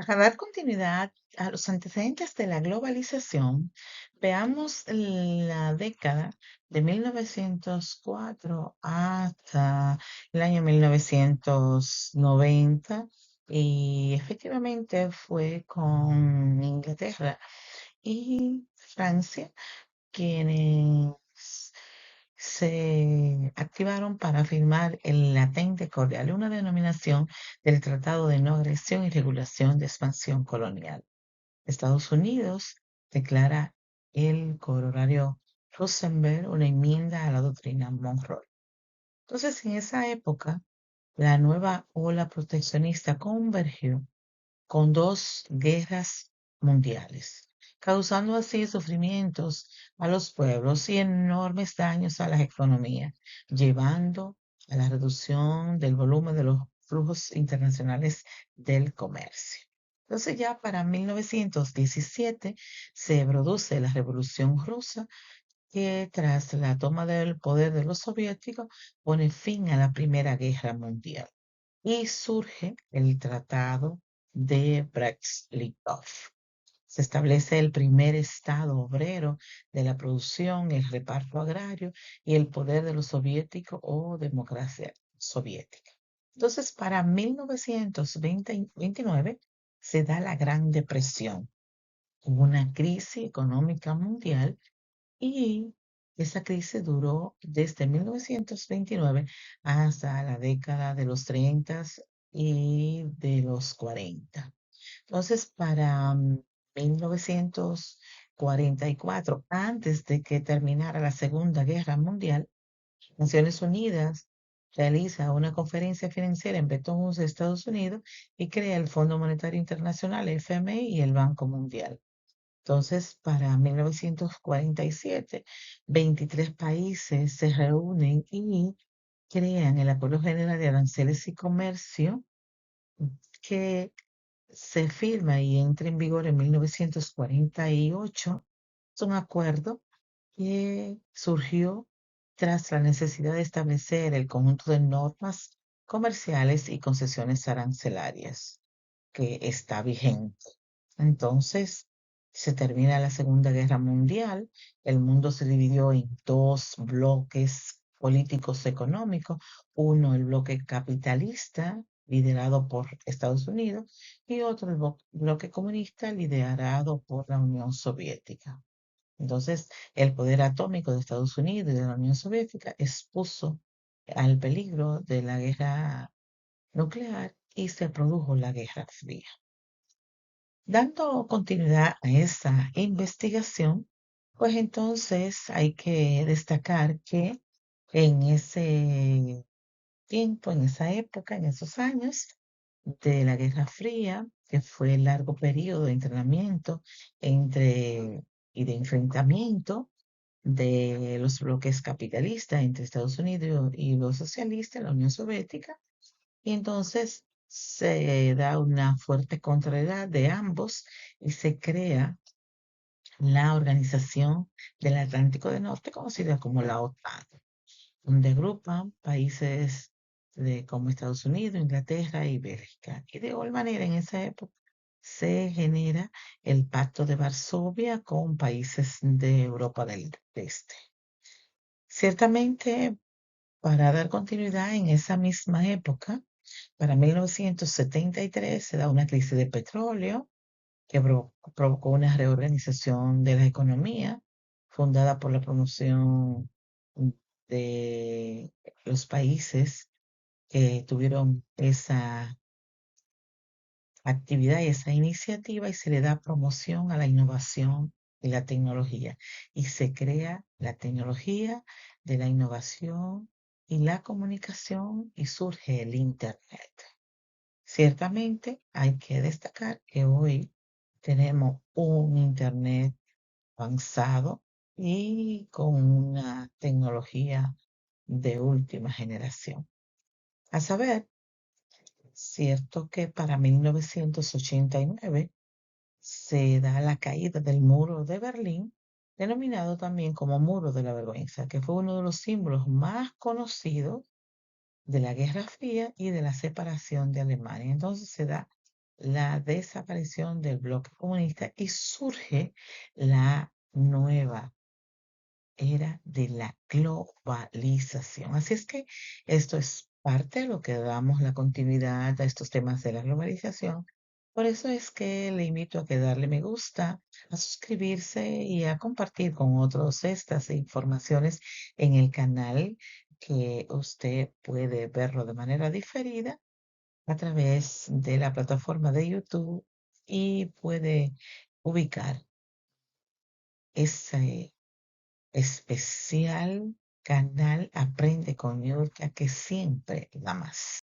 Para dar continuidad a los antecedentes de la globalización, veamos la década de 1904 hasta el año 1990 y efectivamente fue con Inglaterra y Francia quienes se activaron para firmar el latente cordial, una denominación del Tratado de No Agresión y Regulación de Expansión Colonial. Estados Unidos declara el corolario Rosenberg una enmienda a la doctrina Monroe. Entonces, en esa época, la nueva ola proteccionista convergió con dos guerras mundiales, causando así sufrimientos a los pueblos y enormes daños a las economías, llevando a la reducción del volumen de los flujos internacionales del comercio. Entonces ya para 1917 se produce la Revolución Rusa que tras la toma del poder de los soviéticos pone fin a la Primera Guerra Mundial y surge el Tratado de Brest-Litov. Se establece el primer estado obrero de la producción, el reparto agrario y el poder de los soviéticos o democracia soviética. Entonces, para 1929 se da la Gran Depresión, una crisis económica mundial y esa crisis duró desde 1929 hasta la década de los 30 y de los 40. Entonces, para 1944, antes de que terminara la Segunda Guerra Mundial, Naciones Unidas realiza una conferencia financiera en Bretton Woods, Estados Unidos, y crea el Fondo Monetario Internacional, FMI, y el Banco Mundial. Entonces, para 1947, 23 países se reúnen y crean el Acuerdo General de Aranceles y Comercio, que se firma y entra en vigor en 1948. Es un acuerdo que surgió tras la necesidad de establecer el conjunto de normas comerciales y concesiones arancelarias que está vigente. Entonces, se termina la Segunda Guerra Mundial, el mundo se dividió en dos bloques políticos económicos, uno el bloque capitalista, liderado por Estados Unidos, y otro el bloque comunista, liderado por la Unión Soviética. Entonces, el poder atómico de Estados Unidos y de la Unión Soviética expuso al peligro de la guerra nuclear y se produjo la Guerra Fría. Dando continuidad a esa investigación, pues entonces hay que destacar que en ese tiempo, en esa época, en esos años de la Guerra Fría, que fue el largo periodo de entrenamiento y de enfrentamiento de los bloques capitalistas entre Estados Unidos y los socialistas, la Unión Soviética, y entonces se da una fuerte contrariedad de ambos y se crea la Organización del Atlántico del Norte, conocida como la OTAN, donde agrupan países como Estados Unidos, Inglaterra y Bélgica. Y de igual manera, en esa época se genera el Pacto de Varsovia con países de Europa del Este. Ciertamente, para dar continuidad en esa misma época, para 1973 se da una crisis de petróleo que provocó una reorganización de la economía fundada por la promoción de los países que tuvieron esa actividad y esa iniciativa y se le da promoción a la innovación y la tecnología. Y se crea la tecnología de la innovación y la comunicación y surge el Internet. Ciertamente hay que destacar que hoy tenemos un Internet avanzado y con una tecnología de última generación. A saber, cierto que para 1989 se da la caída del muro de Berlín, denominado también como Muro de la Vergüenza, que fue uno de los símbolos más conocidos de la Guerra Fría y de la separación de Alemania. Entonces se da la desaparición del bloque comunista y surge la nueva era de la globalización. Así es que esto es parte de lo que damos la continuidad a estos temas de la globalización. Por eso es que le invito a que darle me gusta, a suscribirse y a compartir con otros estas informaciones en el canal, que usted puede verlo de manera diferida a través de la plataforma de YouTube, y puede ubicar ese especial canal Aprende con Niurka, que siempre da más.